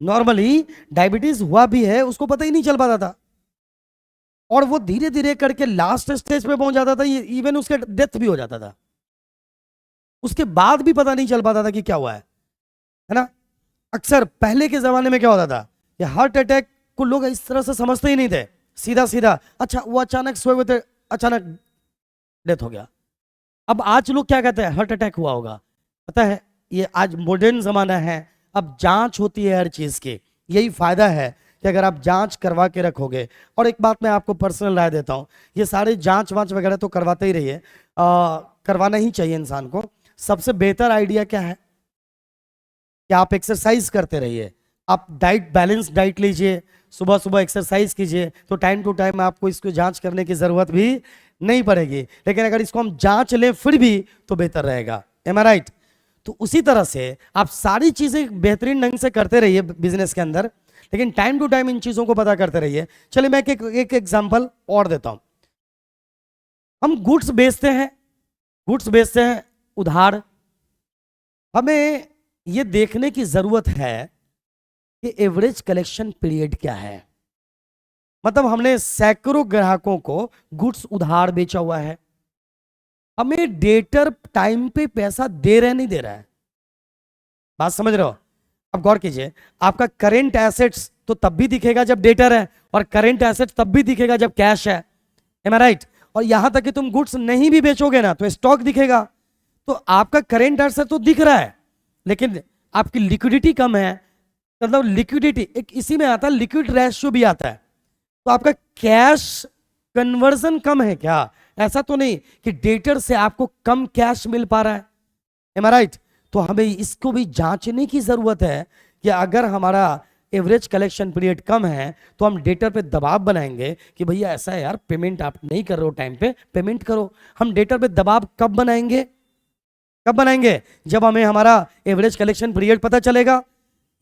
नॉर्मली डायबिटीज हुआ भी है उसको पता ही नहीं चल पाता था, और वो धीरे धीरे करके लास्ट स्टेज पे पहुंच जाता था, इवन उसके डेथ भी हो जाता था, उसके बाद भी पता नहीं चल पाता था कि क्या हुआ है ना। अक्सर पहले के जमाने में क्या होता था कि हार्ट अटैक को लोग इस तरह से समझते ही नहीं थे, सीधा सीधा अच्छा वो अचानक सोए हुए थे, अचानक डेथ हो गया। अब आज लोग क्या कहते हैं, हार्ट अटैक हुआ होगा। पता है ये आज मॉडर्न जमाना है, अब जांच होती है हर चीज की। यही फायदा है कि अगर आप जांच करवा के रखोगे। और एक बात मैं आपको पर्सनल राय देता हूं, ये सारे जांच वांच वगैरह तो करवाते ही रहिए, करवाना ही चाहिए इंसान को। सबसे बेहतर आइडिया क्या है कि आप एक्सरसाइज करते रहिए, आप डाइट, बैलेंस डाइट लीजिए, सुबह सुबह एक्सरसाइज कीजिए, तो टाइम टू टाइम आपको इसको जांच करने की जरूरत भी नहीं पड़ेगी। लेकिन अगर इसको हम जांच लें फिर भी तो बेहतर रहेगा, एम आई राइट। तो उसी तरह से आप सारी चीजें बेहतरीन ढंग से करते रहिए बिजनेस के अंदर, लेकिन टाइम टू टाइम इन चीजों को पता करते रहिए। चलिए मैं एक एग्जांपल और देता हूं। हम गुड्स बेचते हैं उधार। हमें यह देखने की जरूरत है कि एवरेज कलेक्शन पीरियड क्या है। मतलब हमने सैकड़ों ग्राहकों को गुड्स उधार बेचा हुआ है, हमें डेटर टाइम पे पैसा दे रहा है नहीं दे रहा है, बात समझ रहे हो। अब गौर कीजिए, आपका करेंट एसेट्स तो तब भी दिखेगा जब डेटर है, और करेंट एसेट्स तब भी दिखेगा जब कैश है, एम आई राइट। और यहां तक कि तुम गुड्स नहीं भी बेचोगे ना तो स्टॉक दिखेगा। तो आपका करेंट एसेट तो दिख रहा है, लेकिन आपकी लिक्विडिटी कम है। मतलब लिक्विडिटी एक इसी में आता है, लिक्विड रेशियो भी आता है। तो आपका कैश कन्वर्जन कम है क्या, ऐसा तो नहीं कि डेटर से आपको कम कैश मिल पा रहा है, एम आई राइट। तो हमें इसको भी जांचने की जरूरत है कि अगर हमारा एवरेज कलेक्शन पीरियड कम है तो हम डेटर पे दबाव बनाएंगे कि भैया ऐसा है यार, पेमेंट आप नहीं कर रहे हो टाइम पे, पेमेंट करो। हम डेटर पे दबाव कब बनाएंगे, जब हमें हमारा एवरेज कलेक्शन पीरियड पता चलेगा,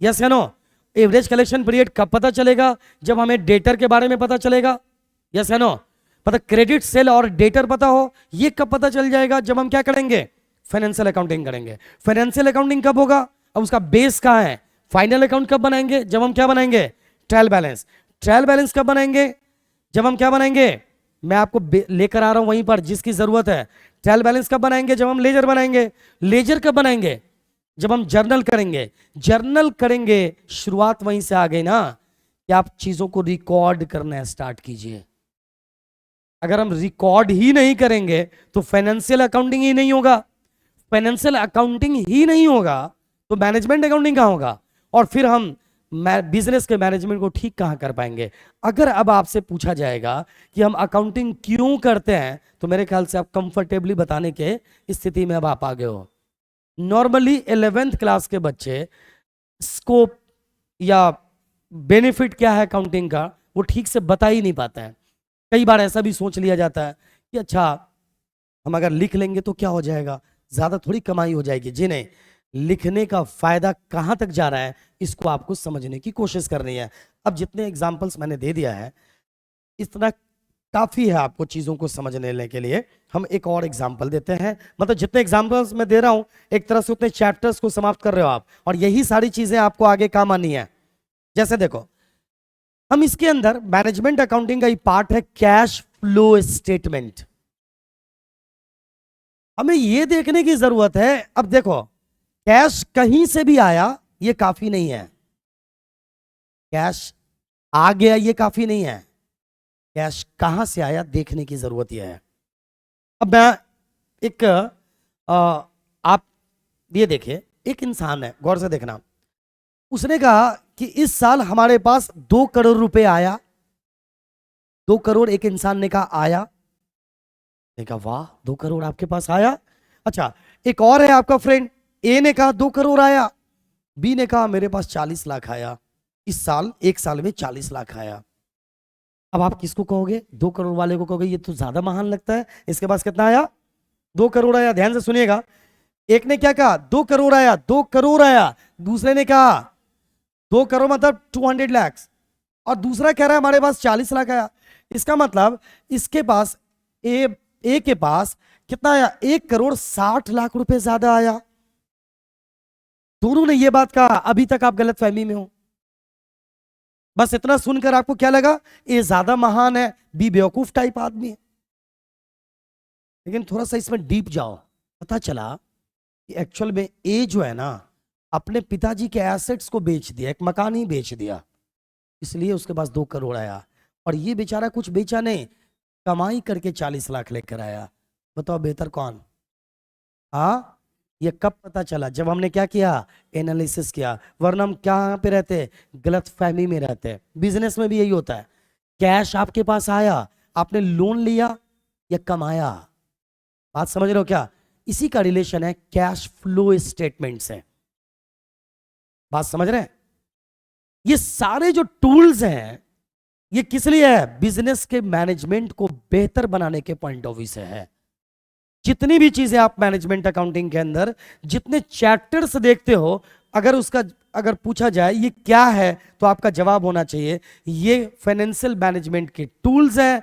यस या नो। एवरेज कलेक्शन पीरियड कब पता चलेगा, जब हमें डेटर के बारे में पता चलेगा, यस या नो। पता क्रेडिट सेल और डेटर पता हो, ये कब पता चल जाएगा, जब हम क्या करेंगे, फाइनेंशियल अकाउंटिंग करेंगे। फाइनेंशियल अकाउंटिंग कब होगा, अब उसका बेस कहां है। फाइनल अकाउंट कब बनाएंगे, जब हम क्या बनाएंगे, ट्रायल बैलेंस। ट्रायल बैलेंस कब बनाएंगे, जब हम क्या बनाएंगे, मैं आपको लेकर आ रहा हूं वहीं पर जिसकी जरूरत है। ट्रायल बैलेंस कब बनाएंगे, जब हम लेजर बनाएंगे। लेजर कब बनाएंगे, जब हम जर्नल करेंगे। शुरुआत वहीं से आ गई ना कि आप चीजों को रिकॉर्ड करना स्टार्ट कीजिए। अगर हम रिकॉर्ड ही नहीं करेंगे तो फाइनेंशियल अकाउंटिंग ही नहीं होगा, तो मैनेजमेंट अकाउंटिंग कहां होगा, और फिर हम बिजनेस के मैनेजमेंट को ठीक कहां कर पाएंगे। अगर अब आपसे पूछा जाएगा कि हम अकाउंटिंग क्यों करते हैं, तो मेरे ख्याल से आप कंफर्टेबली बताने के स्थिति में अब आप आ गए हो। नॉर्मली 11th क्लास के बच्चे स्कोप या बेनिफिट क्या है अकाउंटिंग का वो ठीक से बता ही नहीं पाते हैं। कई बार ऐसा भी सोच लिया जाता है कि अच्छा हम अगर लिख लेंगे तो क्या हो जाएगा, ज्यादा थोड़ी कमाई हो जाएगी। जी नहीं, लिखने का फायदा कहां तक जा रहा है इसको आपको समझने की कोशिश करनी है। अब जितने एग्जाम्पल्स मैंने दे दिया है इतना काफी है आपको चीजों को समझने के लिए। हम एक और एग्जाम्पल देते हैं, मतलब जितने एग्जाम्पल्स मैं दे रहा हूं एक तरह से उतने चैप्टर्स को समाप्त कर रहे हो आप, और यही सारी चीजें आपको आगे काम आनी है। जैसे देखो, हम इसके अंदर मैनेजमेंट अकाउंटिंग का ही पार्ट है कैश फ्लो स्टेटमेंट। हमें ये देखने की जरूरत है। अब देखो, कैश कहीं से भी आया ये काफी नहीं है, कैश आ गया ये काफी नहीं है, कैश कहां से आया देखने की जरूरत यह है। अब मैं एक आप ये देखिए, एक इंसान है, गौर से देखना, उसने कहा कि इस साल हमारे पास 2 करोड़ रुपए आया। 2 करोड़ एक इंसान ने कहा आया। ने कहा वाह 2 करोड़ आपके पास आया। अच्छा, एक और है आपका फ्रेंड, ए ने कहा 2 करोड़ आया, बी ने कहा मेरे पास 40 लाख आया इस साल, एक साल में 40 लाख आया। अब आप किसको कहोगे? 2 करोड़ वाले को कहोगे ये तो ज्यादा महान लगता है, इसके पास कितना आया? 2 करोड़ आया। ध्यान से सुनिएगा, एक ने क्या कहा? 2 करोड़ आया, 2 करोड़ आया। दूसरे ने कहा 2 करोड़ मतलब 200 लाख, और दूसरा कह रहा है हमारे पास 40 लाख आया। इसका मतलब इसके पास ए के पास कितना आया? 1 करोड़ 60 लाख रुपए ज्यादा आया। दोनों ने ये बात कहा, अभी तक आप गलत फहमी में हो। बस इतना सुनकर आपको क्या लगा? ए ज्यादा महान है, बी बेवकूफ टाइप आदमी है। लेकिन थोड़ा सा इसमें डीप जाओ, पता चला कि एक्चुअल में ए जो है ना, अपने पिताजी के एसेट्स को बेच दिया, एक मकान ही बेच दिया, इसलिए उसके पास 2 करोड़ आया। और ये बेचारा कुछ बेचा नहीं, कमाई करके 40 लाख लेकर आया। बताओ बेहतर कौन? हाँ, ये कब पता चला? जब हमने क्या किया? एनालिसिस किया। वरना हम क्या पे रहते? गलत फहमी में रहते। बिजनेस में भी यही होता है, कैश आपके पास आया, आपने लोन लिया या कमाया? बात समझ रहे हो क्या? इसी का रिलेशन है कैश फ्लो स्टेटमेंट से। बात समझ रहे हैं? ये सारे जो टूल्स हैं ये किस लिए है? बिजनेस के मैनेजमेंट को बेहतर बनाने के पॉइंट ऑफ व्यू से है। जितनी भी चीजें आप मैनेजमेंट अकाउंटिंग के अंदर जितने चैप्टर्स देखते हो, अगर पूछा जाए ये क्या है, तो आपका जवाब होना चाहिए ये फाइनेंशियल मैनेजमेंट के टूल्स हैं,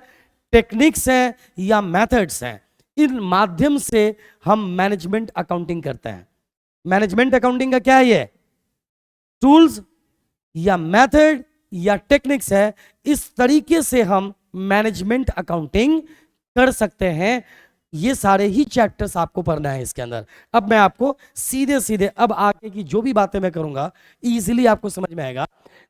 टेक्निक्स हैं या मेथड्स हैं। इन माध्यम से हम मैनेजमेंट अकाउंटिंग करते हैं। मैनेजमेंट अकाउंटिंग का क्या है? ये टूल्स या मेथड या टेक्निक्स है। इस तरीके से हम मैनेजमेंट अकाउंटिंग कर सकते हैं। ये सारे ही चैप्टर्स आपको पढ़ना है इसके अंदर। अब मैं आपको सीधे सीधे अब आगे की जो भी बातें मैं करूंगा इजीली आपको समझ में आएगा।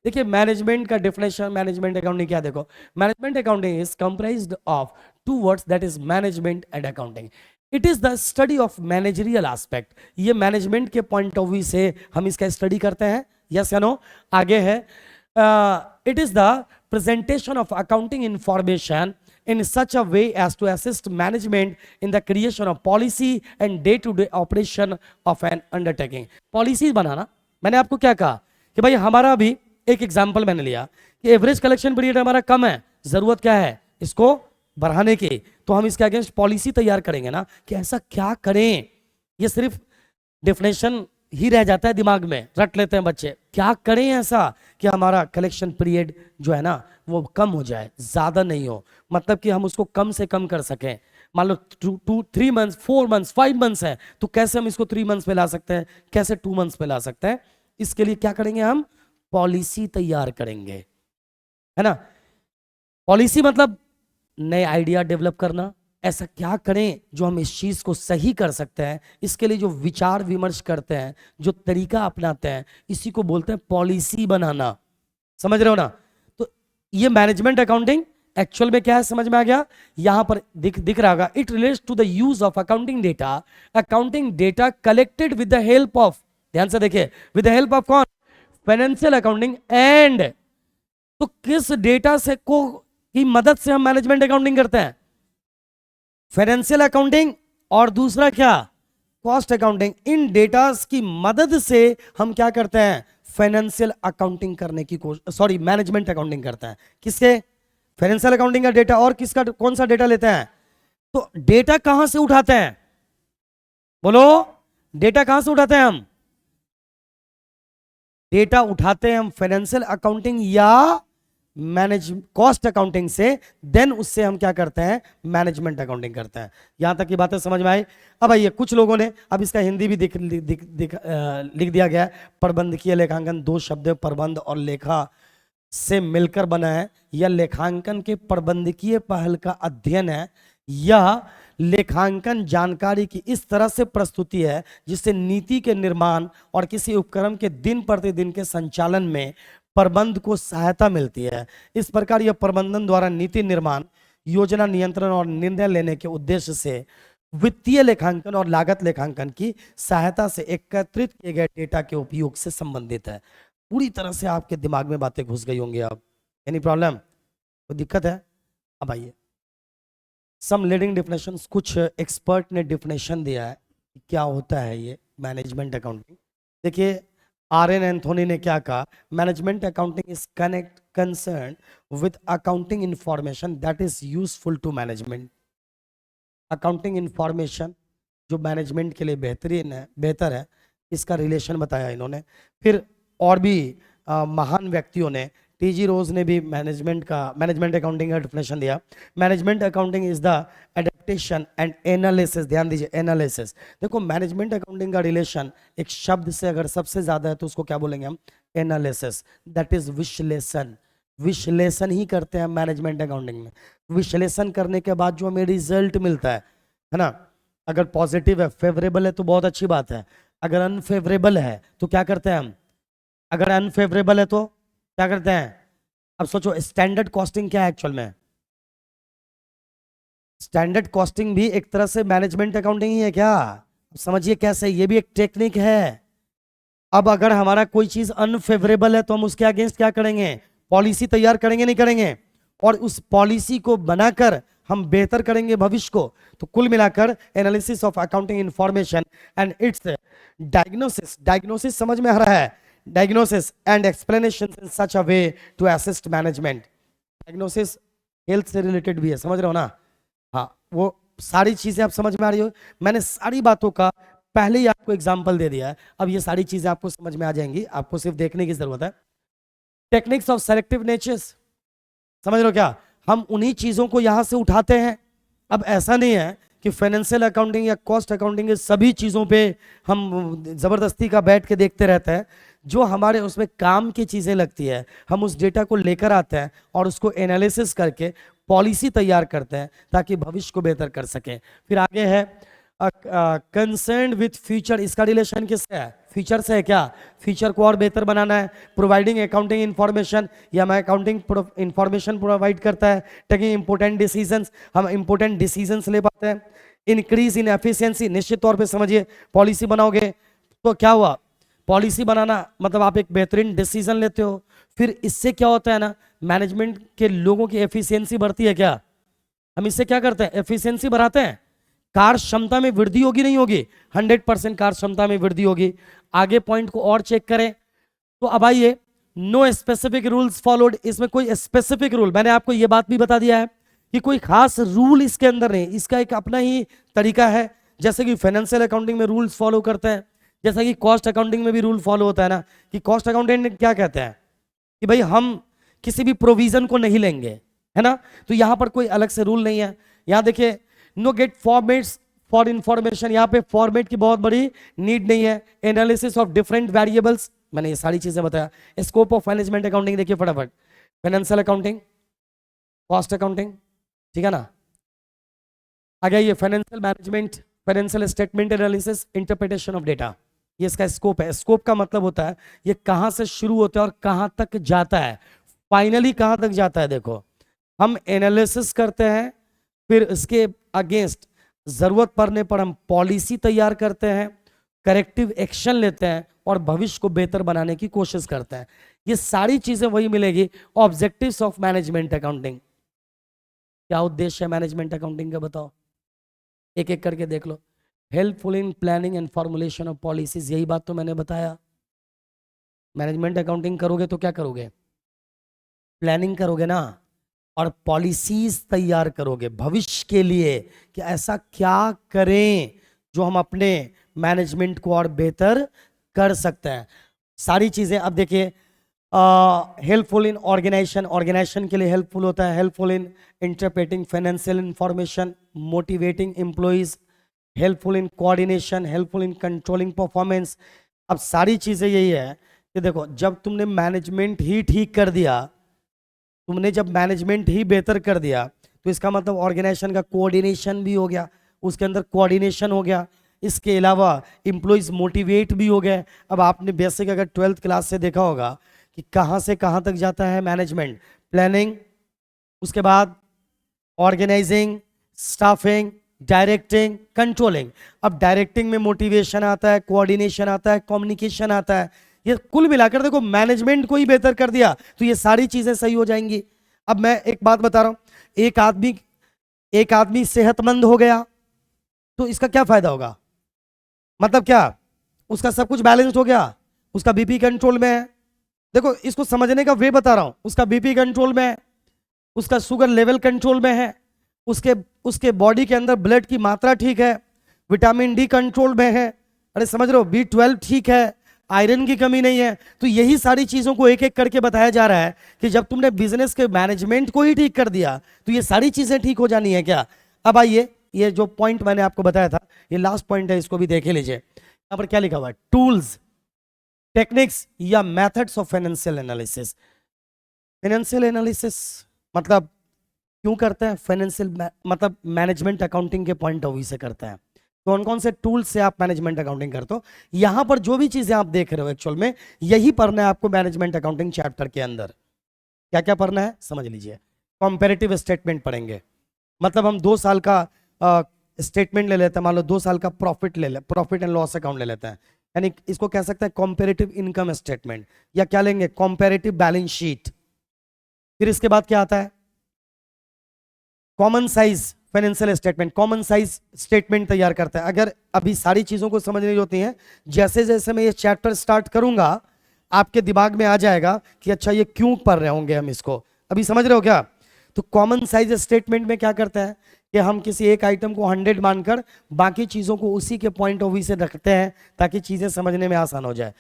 देखिए, मैनेजमेंट का डेफिनेशन, मैनेजमेंट अकाउंटिंग क्या? देखो, management accounting is comprised of 2 words, that is management and accounting. It is the study of managerial aspect. ये मैनेजमेंट के पॉइंट ऑफ व्यू से हम इसका स्टडी करते हैं। यस या नो? आगे है, it is the presentation of accounting information in such a way as to assist management in the creation of policy and day-to-day operation of an undertaking। Policy बनाना, मैंने आपको क्या कहा कि भाई हमारा भी एक एग्जांपल मैंने लिया कि एवरेज कलेक्शन पीरियड हमारा कम है, जरूरत क्या है? इसको बढ़ाने की। तो हम इसके अगेंस्ट पॉलिसी तैयार करेंगे ना कि ऐसा क्या करें। ये सिर्फ डेफिनेशन ही रह जाता है दिमाग में, रट लेते हैं बच्चे। क्या करें ऐसा कि हमारा कलेक्शन पीरियड जो है ना वो कम हो जाए, ज्यादा नहीं हो, मतलब कि हम उसको कम से कम कर सकें। मान लो 3 मंथ्स, 4 मंथ्स, 5 मंथ्स है, तो कैसे हम इसको 3 मंथ्स पे ला सकते हैं, कैसे 2 मंथ्स पे ला सकते हैं? इसके लिए क्या करेंगे? हम पॉलिसी तैयार करेंगे, है ना। पॉलिसी मतलब नए आइडिया डेवलप करना। ऐसा क्या करें जो हम इस चीज को सही कर सकते हैं, इसके लिए जो विचार विमर्श करते हैं, जो तरीका अपनाते हैं, इसी को बोलते हैं पॉलिसी बनाना। समझ रहे हो ना? तो ये मैनेजमेंट अकाउंटिंग एक्चुअल में क्या है, समझ में आ गया? यहां पर दिख रहा होगा, it relates to the use of accounting data collected with the help of, ध्यान से देखिए, विद द हेल्प ऑफ कौन? Financial accounting and. तो किस डेटा से को की मदद से हम मैनेजमेंट अकाउंटिंग करते हैं? फाइनेंशियल अकाउंटिंग और दूसरा क्या? Cost accounting. इन डेटास की मदद से हम क्या करते हैं? फाइनेंशियल अकाउंटिंग करने की कोशिश, सॉरी मैनेजमेंट अकाउंटिंग करते हैं। किसके? फाइनेंशियल अकाउंटिंग का डेटा। और किसका, कौन सा डेटा लेते हैं? तो डेटा कहां से उठाते हैं? बोलो, डेटा कहां से उठाते हैं हम? डेटा उठाते हैं हम फाइनेंशियल अकाउंटिंग या कॉस्ट अकाउंटिंग से। देन उससे हम क्या करते हैं? मैनेजमेंट अकाउंटिंग करते हैं। यहां तक की बातें समझ में आई? अब आइए, कुछ लोगों ने, अब इसका हिंदी भी लिख दिया गया है। प्रबंधकीय लेखांकन 2 शब्द प्रबंध और लेखा से मिलकर बना है। यह लेखांकन के प्रबंधकीय पहल का अध्ययन है। यह लेखांकन जानकारी की इस तरह से प्रस्तुति है जिससे नीति के निर्माण और किसी उपक्रम के दिन प्रतिदिन के संचालन में प्रबंध को सहायता मिलती है। इस प्रकार यह प्रबंधन द्वारा नीति निर्माण, योजना नियंत्रण और निर्णय लेने के उद्देश्य से वित्तीय लेखांकन और लागत लेखांकन की सहायता से एकत्रित किए गए डेटा के उपयोग से संबंधित है। पूरी तरह से आपके दिमाग में बातें घुस गई होंगी। अब एनी प्रॉब्लम, कोई दिक्कत है? अब आइए सम लीडिंग डिफिनेशंस, कुछ एक्सपर्ट ने डिफिनेशन दिया है कि क्या होता है ये मैनेजमेंट अकाउंटिंग। देखिए आर.एन. एंथोनी ने क्या कहा, management accounting is concern with accounting information that is useful to management. Accounting information जो मैनेजमेंट के लिए बेहतर है, इसका रिलेशन बताया इन्होंने। फिर और भी महान व्यक्तियों ने, टी.जी. रोज ने भी मैनेजमेंट अकाउंटिंग का डिफिनेशन दिया। Management accounting is the adaptation and analysis. ध्यान दीजिए, एनालिसिस। देखो मैनेजमेंट अकाउंटिंग का रिलेशन एक शब्द से अगर सबसे ज्यादा है तो उसको क्या बोलेंगे हम? एनालिसिस। दैट इज विश्लेषण। विश्लेषण ही करते हैं मैनेजमेंट अकाउंटिंग में। विश्लेषण करने के बाद जो हमें रिजल्ट मिलता है ना, अगर पॉजिटिव है, फेवरेबल है तो बहुत अच्छी बात है। अगर अनफेवरेबल है तो क्या करते हैं हम? अगर अनफेवरेबल है तो क्या करते हैं? अब सोचो स्टैंडर्ड कॉस्टिंग क्या है एक्चुअल में? स्टैंडर्ड कॉस्टिंग भी एक तरह से मैनेजमेंट अकाउंटिंग ही है क्या? समझिए कैसे, ये भी एक टेक्निक है। अब अगर हमारा कोई चीज अनफेवरेबल है तो हम उसके अगेंस्ट क्या करेंगे? पॉलिसी तैयार करेंगे, नहीं करेंगे? और उस पॉलिसी को बनाकर हम बेहतर करेंगे भविष्य को। तो कुल मिलाकर analysis of accounting information and its diagnosis. Diagnosis समझ में आ रहा है? Diagnosis and explanation in such a way to assist management. Diagnosis health से रिलेटेड भी है, समझ रहे हो ना? हाँ, वो सारी चीजें आप समझ में आ रही हो। मैंने सारी बातों का पहले ही आपको एग्जाम्पल दे दिया है। अब ये सारी चीजें आपको समझ में आ जाएंगी, आपको सिर्फ देखने की जरूरत है। टेक्निक्स ऑफ सेलेक्टिव नेचर्स, समझ लो क्या? हम उन्हीं चीजों को यहां से उठाते हैं। अब ऐसा नहीं है कि फाइनेंशियल अकाउंटिंग या कॉस्ट अकाउंटिंग, सभी चीजों पे हम जबरदस्ती का बैठ के देखते रहते हैं। जो हमारे उसमें काम की चीजें लगती है, हम उस डेटा को लेकर आते हैं और उसको एनालिसिस करके पॉलिसी तैयार करते हैं ताकि भविष्य को बेहतर कर सके। फिर आगे है कंसर्न विथ फ्यूचर। इसका रिलेशन किससे है? फ्यूचर से है क्या? फ्यूचर को और बेहतर बनाना है। प्रोवाइडिंग अकाउंटिंग इंफॉर्मेशन, या मैं अकाउंटिंग इंफॉर्मेशन प्रोवाइड करता है टेकिंग इंपोर्टेंट डिसीजंस, हम इंपोर्टेंट डिसीजंस ले पाते हैं। इंक्रीज इन एफिशिएंसी, निश्चित तौर पे समझिए पॉलिसी बनाओगे तो क्या हुआ? पॉलिसी बनाना मतलब आप एक बेहतरीन डिसीजन लेते हो। फिर इससे क्या होता है ना, मैनेजमेंट के लोगों की एफिशिएंसी बढ़ती है क्या? हम इससे क्या करते हैं? एफिशिएंसी बढ़ाते हैं। कार्य क्षमता में वृद्धि होगी, नहीं होगी? 100% कार्य क्षमता में वृद्धि होगी। आगे पॉइंट को और चेक करें तो अब आइए, नो स्पेसिफिक रूल्स फॉलोड। इसमें कोई स्पेसिफिक रूल, मैंने आपको यह बात भी बता दिया है कि कोई खास रूल इसके अंदर नहीं, इसका एक अपना ही तरीका है। जैसे कि फाइनेंशियल अकाउंटिंग में रूल्स फॉलो करते हैं, जैसा कि कॉस्ट अकाउंटिंग में भी रूल फॉलो होता है ना, कि कॉस्ट अकाउंटेंट क्या कहते हैं कि भाई हम किसी भी प्रोविजन को नहीं लेंगे, है ना? तो यहां पर कोई अलग से रूल नहीं है। यहां देखिए, know get formats for information, यहां पे फॉर्मेट की बहुत बड़ी नीड नहीं है। एनालिसिस ऑफ डिफरेंट वेरिएबल्स, मैंने ये सारी चीजें बताया। स्कोप ऑफ मैनेजमेंट अकाउंटिंग देखिए फटाफट, फाइनेंशियल अकाउंटिंग, कॉस्ट अकाउंटिंग, ठीक है ना? आगे ये financial management, financial statement analysis, interpretation of data, ये इसका स्कोप है। स्कोप का मतलब होता है ये कहां से शुरू होता है और कहां तक जाता है, फाइनली कहां तक जाता है। देखो हम एनालिसिस करते हैं, फिर इसके अगेंस्ट जरूरत पड़ने पर हम पॉलिसी तैयार करते हैं, करेक्टिव एक्शन लेते हैं और भविष्य को बेहतर बनाने की कोशिश करते हैं। ये सारी चीजें वही मिलेगी ऑब्जेक्टिव्स ऑफ मैनेजमेंट अकाउंटिंग। क्या उद्देश्य है मैनेजमेंट अकाउंटिंग का बताओ, एक एक करके देख लो। Helpful in planning and formulation of policies, यही बात तो मैंने बताया। मैनेजमेंट अकाउंटिंग करोगे तो क्या करोगे? प्लानिंग करोगे ना, और पॉलिसीज तैयार करोगे भविष्य के लिए कि ऐसा क्या करें जो हम अपने मैनेजमेंट को और बेहतर कर सकते हैं। सारी चीजें अब देखिए, हेल्पफुल इन ऑर्गेनाइजेशन, ऑर्गेनाइजेशन के लिए हेल्पफुल होता है। Helpful in interpreting financial information, motivating employees, helpful in coordination, helpful in controlling performance. अब सारी चीजें यही है कि देखो, जब तुमने मैनेजमेंट ही ठीक कर दिया, तुमने जब मैनेजमेंट ही बेहतर कर दिया, तो इसका मतलब ऑर्गेनाइजेशन का कोऑर्डिनेशन भी हो गया। उसके अंदर कोऑर्डिनेशन हो गया, इसके अलावा एम्प्लॉइज मोटिवेट भी हो गए। अब आपने बेसिक अगर 12th क्लास से देखा होगा कि कहाँ से कहाँ तक जाता है मैनेजमेंट, प्लानिंग, उसके बाद ऑर्गेनाइजिंग, स्टाफिंग, डायरेक्टिंग, कंट्रोलिंग। अब डायरेक्टिंग में मोटिवेशन आता है, कोऑर्डिनेशन आता है, कम्युनिकेशन आता है। ये कुल मिलाकर देखो मैनेजमेंट को ही बेहतर कर दिया तो ये सारी चीजें सही हो जाएंगी। अब मैं एक बात बता रहा हूं, एक आदमी सेहतमंद हो गया तो इसका क्या फायदा होगा, मतलब क्या, उसका सब कुछ बैलेंस्ड हो गया, उसका बीपी कंट्रोल में है। देखो इसको समझने का वे बता रहा हूं, उसका बीपी कंट्रोल में है, उसका शुगर लेवल कंट्रोल में है, उसके बॉडी के अंदर ब्लड की मात्रा ठीक है, विटामिन डी कंट्रोल में है, अरे समझ रहे हो, B12 ठीक है, आयरन की कमी नहीं है। तो यही सारी चीजों को एक एक करके बताया जा रहा है कि जब तुमने बिजनेस के मैनेजमेंट को ही ठीक कर दिया तो ये सारी चीजें ठीक हो जानी है क्या। अब आइए, ये जो पॉइंट मैंने आपको बताया था ये लास्ट पॉइंट है, इसको भी देख लीजिए। यहां पर क्या लिखा हुआ है, टूल्स, टेक्निक्स या methods of financial analysis. Financial analysis मतलब क्यों करते हैं, फाइनेंशियल मतलब मैनेजमेंट अकाउंटिंग के पॉइंट ऑफ व्यू से करते हैं। कौन कौन से टूल से आप मैनेजमेंट अकाउंटिंग करते हो, यहां पर जो भी चीजें आप देख रहे हो एक्चुअल में यही पढ़ना है आपको मैनेजमेंट अकाउंटिंग चैप्टर के अंदर। क्या क्या पढ़ना है समझ लीजिए। कंपैरेटिव स्टेटमेंट पढ़ेंगे, मतलब हम 2 साल का स्टेटमेंट ले लेते हैं, मान लो 2 साल का प्रॉफिट एंड लॉस अकाउंट ले लेते हैं, यानी इसको कह सकते हैं कंपैरेटिव इनकम स्टेटमेंट, या क्या लेंगे कंपैरेटिव बैलेंस शीट। फिर इसके बाद क्या आता है, common size financial statement, common size statement तैयार करता है। अगर अभी सारी चीजों को समझनी होती हैं, जैसे जैसे मैं ये चैप्टर स्टार्ट करूंगा आपके दिमाग में आ जाएगा कि अच्छा ये क्यों पढ़ रहे होंगे हम इसको, अभी समझ रहे हो क्या। तो कॉमन साइज स्टेटमेंट में क्या करता है कि हम किसी एक आइटम को 100 मानकर बाकी चीजों को उसी के पॉइंट ऑफ व्यू से रखते हैं ताकि चीजें समझने में आसान हो जाए।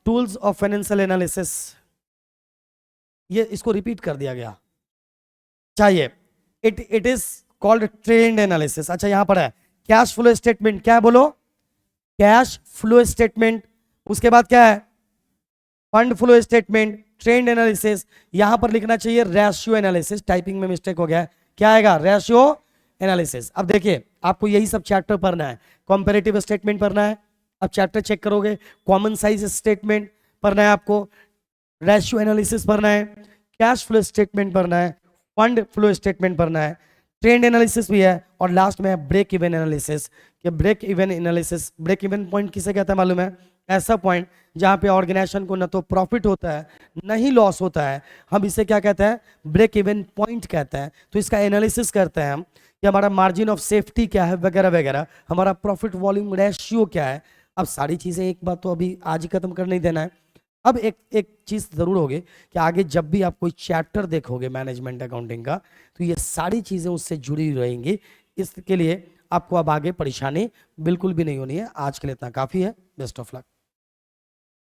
टूल्स ऑफ फाइनेंशियल एनालिसिस, ये इसको रिपीट कर दिया गया चाहिए, it is called trend analysis. अच्छा यहां पर है कैश फ्लो स्टेटमेंट, क्या है बोलो, कैश फ्लो स्टेटमेंट। उसके बाद क्या है, fund flow statement, trend analysis. यहां पर लिखना चाहिए रेशियो एनालिसिस, टाइपिंग में मिस्टेक हो गया है, क्या आएगा रेशियो एनालिसिस। अब देखिए आपको यही सब चैप्टर पढ़ना है, कंपैरेटिव स्टेटमेंट पढ़ना है, अब चैप्टर चेक करोगे, कॉमन साइज स्टेटमेंट पढ़ना है आपको, रेशियो एनालिसिस पढ़ना है, कैश फ्लो स्टेटमेंट पढ़ना है, फंड फ्लो स्टेटमेंट पढ़ना है, ट्रेंड एनालिसिस भी है, और लास्ट में है ब्रेक इवन एनालिसिस। कि break even analysis, break even point किसे कहता है मालूम है, ऐसा पॉइंट जहां पे ऑर्गेनाइजेशन को न तो प्रॉफिट होता है न ही लॉस होता है, हम इसे क्या कहते हैं, ब्रेक इवन पॉइंट कहते हैं। तो इसका एनालिसिस करते हैं हम कि हमारा मार्जिन ऑफ सेफ्टी क्या है वगैरह वगैरह, हमारा प्रॉफिट वॉल्यूम रेशियो क्या है। अब सारी चीजें एक बात तो अभी आज ही खत्म कर नहीं देना है। अब एक चीज जरूर होगी कि आगे जब भी आप कोई चैप्टर देखोगे मैनेजमेंट अकाउंटिंग का तो ये सारी चीजें उससे जुड़ी रहेंगी, इसके लिए आपको अब आगे परेशानी बिल्कुल भी नहीं होनी है। आज के लिए इतना काफी है, बेस्ट ऑफ लक।